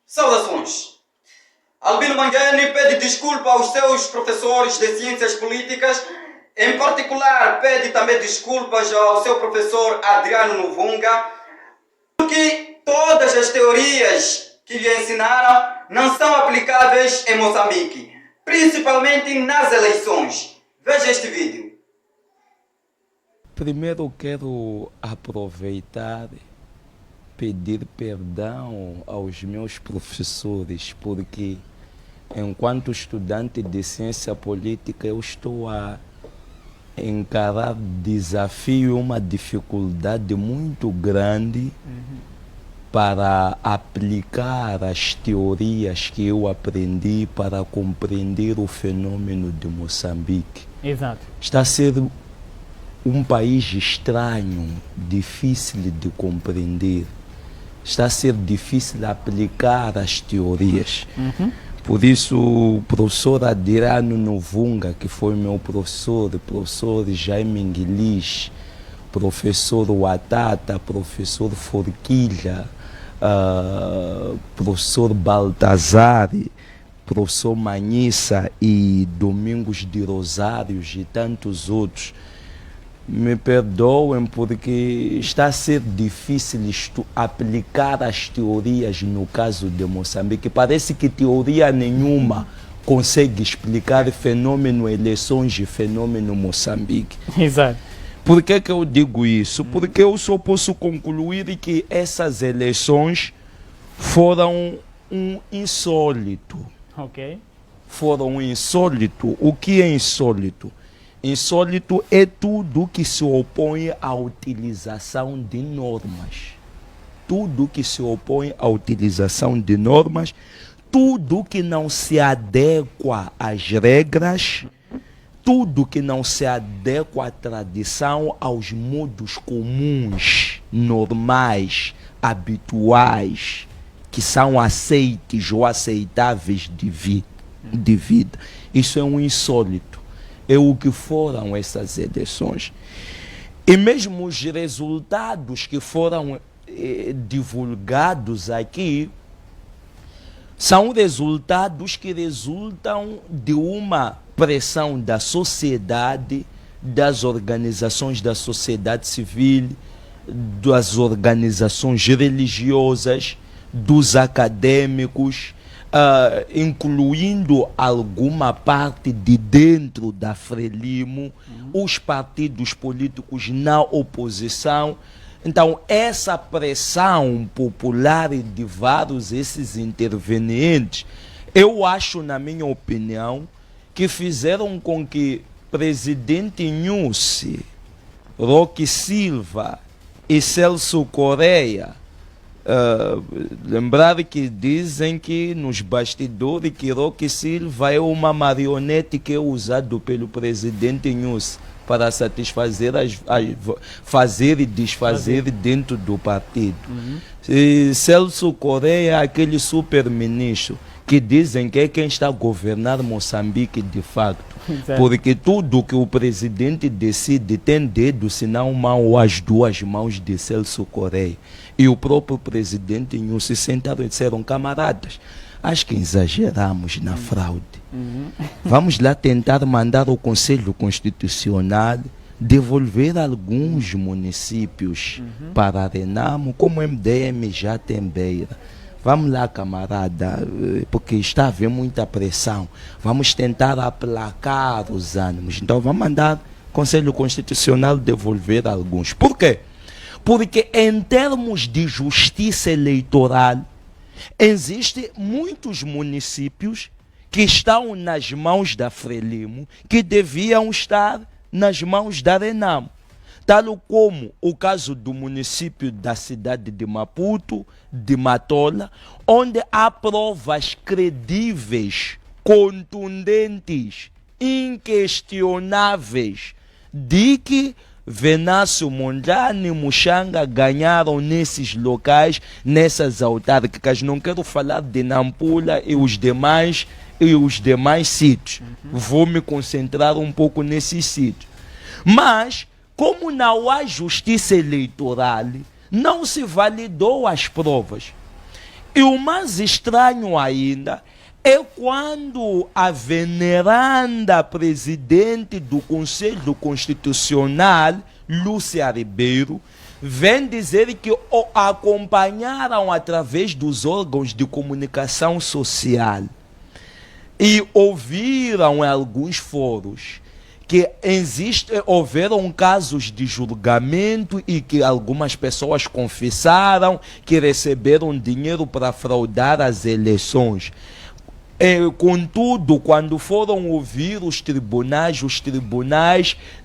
Saudações! Albino Mangani pede desculpa aos seus professores de ciências políticas, em particular pede também desculpas ao seu professor Adriano Novunga, porque todas as teorias que lhe ensinaram não são aplicáveis em Moçambique, principalmente nas eleições. Veja este vídeo. Primeiro quero aproveitar pedir perdão aos meus professores, porque enquanto estudante de ciência política eu estou a encarar desafio, uma dificuldade muito grande para aplicar as teorias que eu aprendi para compreender o fenômeno de Moçambique. Exato. Está a ser um país estranho, difícil de compreender. Está a ser difícil aplicar as teorias. Por isso, o professor Adriano Novunga, que foi meu professor, o professor Jaime Inguilis, professor Watata, professor Forquilha, professor Baltazar, professor Manissa e Domingos de Rosários e tantos outros, me perdoem porque está a ser difícil aplicar as teorias no caso de Moçambique. Parece que teoria nenhuma consegue explicar fenômeno eleições e fenômeno Moçambique. Exato. Por que eu digo isso? Porque eu só posso concluir que essas eleições foram um insólito. Ok. Foram um insólito. O que é insólito? Insólito é tudo que se opõe à utilização de normas. Tudo que se opõe à utilização de normas, tudo que não se adequa às regras, tudo que não se adequa à tradição, aos modos comuns, normais, habituais, que são aceites ou aceitáveis de vida. Isso é um insólito. É o que foram essas eleições. E mesmo os resultados que foram divulgados aqui são resultados que resultam de uma pressão da sociedade, das organizações da sociedade civil, das organizações religiosas, dos acadêmicos, incluindo alguma parte de dentro da Frelimo, os partidos políticos na oposição. Então, essa pressão popular e de vários esses intervenientes, eu acho, na minha opinião, que fizeram com que presidente Nussi, Roque Silva e Celso Correia, lembrar que dizem que nos bastidores que Roque Silva é uma marionete que é usado pelo presidente Nussi para satisfazer, fazer e desfazer dentro do partido. E Celso Correia é aquele super-ministro que dizem que é quem está a governar Moçambique de facto. Exato. Porque tudo que o presidente decide tem dedo, se não mão ou as duas mãos de Celso Correia. E o próprio presidente Nussi sentaram e disseram: camaradas, acho que exageramos na fraude. Vamos lá tentar mandar o Conselho Constitucional devolver alguns municípios para a Renamo, como o MDM já tem beira. Vamos lá, camarada, porque está a haver muita pressão. Vamos tentar aplacar os ânimos. Então vamos mandar o Conselho Constitucional devolver alguns. Por quê? Porque em termos de justiça eleitoral, existem muitos municípios que estão nas mãos da Frelimo, que deviam estar nas mãos da Renamo. Tal como o caso do município da cidade de Maputo, de Matola, onde há provas credíveis, contundentes, inquestionáveis, de que Venâncio Mondlane e Muxanga ganharam nesses locais, nessas autárquicas. Não quero falar de Nampula e os demais sítios. Vou me concentrar um pouco nesses sítios. Mas como não há justiça eleitoral, não se validou as provas. E o mais estranho ainda é quando a veneranda presidente do Conselho Constitucional, Lúcia Ribeiro, vem dizer que o acompanharam através dos órgãos de comunicação social e ouviram em alguns fóruns que houveram casos de julgamento e que algumas pessoas confessaram que receberam dinheiro para fraudar as eleições. Contudo, quando foram ouvir os tribunais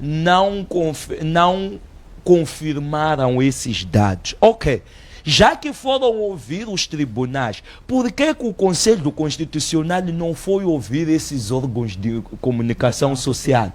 não confirmaram esses dados. Ok. Já que foram ouvir os tribunais, por que o Conselho Constitucional não foi ouvir esses órgãos de comunicação social?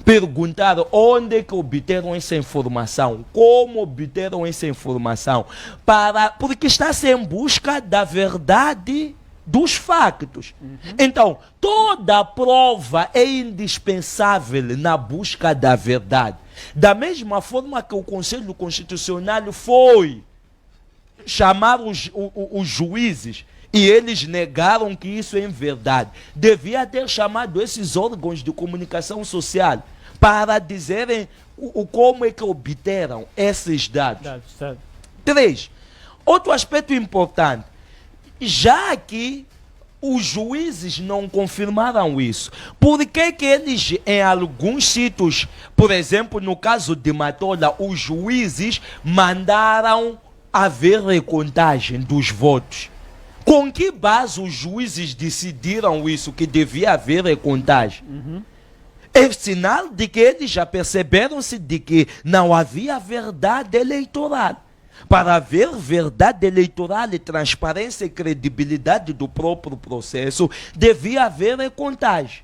Perguntaram onde é que obteram essa informação, como obteram essa informação, porque está-se em busca da verdade dos factos. Então, toda prova é indispensável na busca da verdade. Da mesma forma que o Conselho Constitucional foi chamar os juízes e eles negaram que isso é verdade, devia ter chamado esses órgãos de comunicação social para dizerem como é que obteram esses dados. 3. Outro aspecto importante, já que os juízes não confirmaram isso, por que eles, em alguns sítios, por exemplo, no caso de Matola, os juízes mandaram haver recontagem dos votos? Com que base os juízes decidiram isso, que devia haver recontagem? É sinal de que eles já perceberam-se de que não havia verdade eleitoral. Para haver verdade eleitoral e transparência e credibilidade do próprio processo, devia haver recontagem.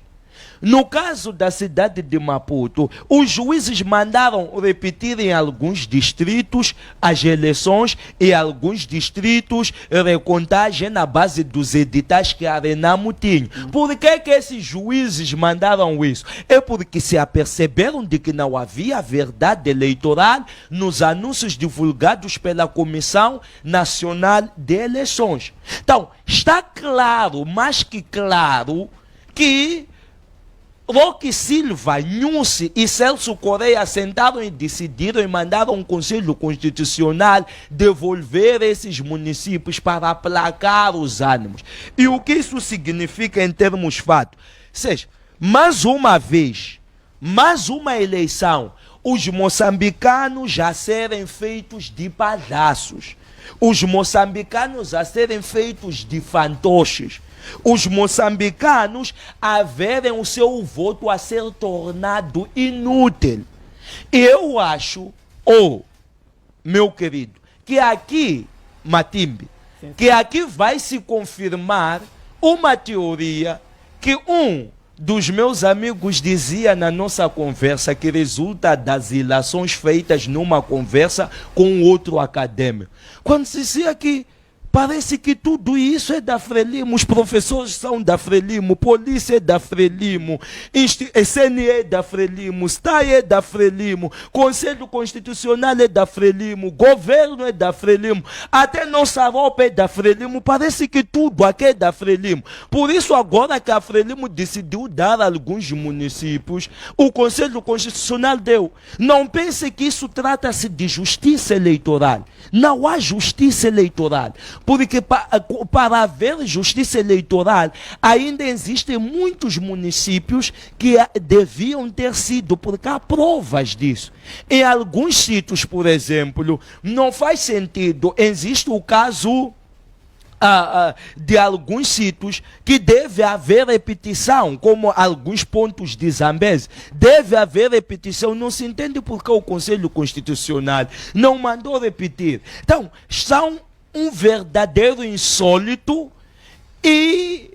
No caso da cidade de Maputo, os juízes mandaram repetir em alguns distritos as eleições e alguns distritos recontagem na base dos editais que a Renamo tinha. Por que esses juízes mandaram isso? É porque se aperceberam de que não havia verdade eleitoral nos anúncios divulgados pela Comissão Nacional de Eleições. Então, está claro, mais que claro, que Roque Silva, Nhusi e Celso Correia sentaram e decidiram e mandaram um Conselho Constitucional devolver esses municípios para aplacar os ânimos. E o que isso significa em termos fatos? Ou seja, mais uma vez, mais uma eleição, os moçambicanos já serem feitos de palhaços, os moçambicanos a serem feitos de fantoches, os moçambicanos a verem o seu voto a ser tornado inútil. Eu acho, meu querido, que aqui, Matimbe, que aqui vai se confirmar uma teoria que dos meus amigos dizia na nossa conversa, que resulta das ilações feitas numa conversa com outro acadêmico. Quando se dizia que parece que tudo isso é da Frelimo, os professores são da Frelimo, polícia é da Frelimo, CNE é da Frelimo, STAI é da Frelimo, Conselho Constitucional é da Frelimo, governo é da Frelimo, até nossa roupa é da Frelimo, parece que tudo aqui é da Frelimo. Por isso agora que a Frelimo decidiu dar a alguns municípios, o Conselho Constitucional deu. Não pense que isso trata-se de justiça eleitoral. Não há justiça eleitoral. Porque para haver justiça eleitoral, ainda existem muitos municípios que deviam ter sido, porque há provas disso. Em alguns sítios, por exemplo, não faz sentido. Existe o caso de alguns sítios que deve haver repetição, como alguns pontos de Zambeze. Deve haver repetição. Não se entende porque o Conselho Constitucional não mandou repetir. Então, são um verdadeiro insólito e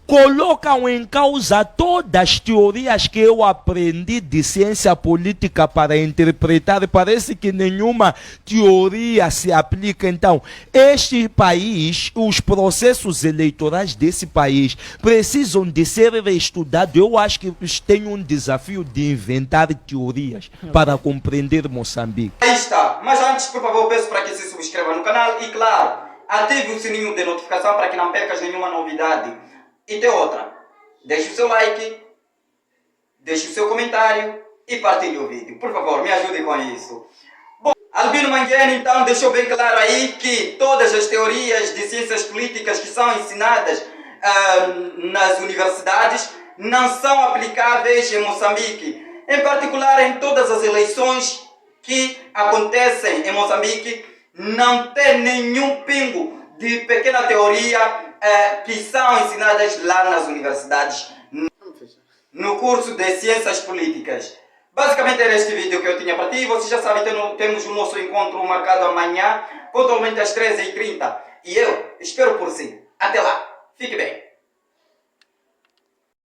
colocam em causa todas as teorias que eu aprendi de ciência política para interpretar. Parece que nenhuma teoria se aplica. Então, este país, os processos eleitorais desse país precisam de ser reestudados. Eu acho que tem um desafio de inventar teorias para compreender Moçambique. Aí está. Mas antes, por favor, peço para que se subscreva no canal e, claro, ative o sininho de notificação para que não percas nenhuma novidade. E tem outra, deixe o seu like, deixe o seu comentário e partilhe o vídeo. Por favor, me ajude com isso. Bom, Albino Manguiane então deixou bem claro aí que todas as teorias de ciências políticas que são ensinadas nas universidades não são aplicáveis em Moçambique. Em particular, em todas as eleições que acontecem em Moçambique, não tem nenhum pingo de pequena teoria que são ensinadas lá nas universidades no curso de ciências políticas. Basicamente era este vídeo que eu tinha para ti. Você já sabe, temos o nosso encontro marcado amanhã, pontualmente às 13h30. E eu espero por si. Até lá. Fique bem.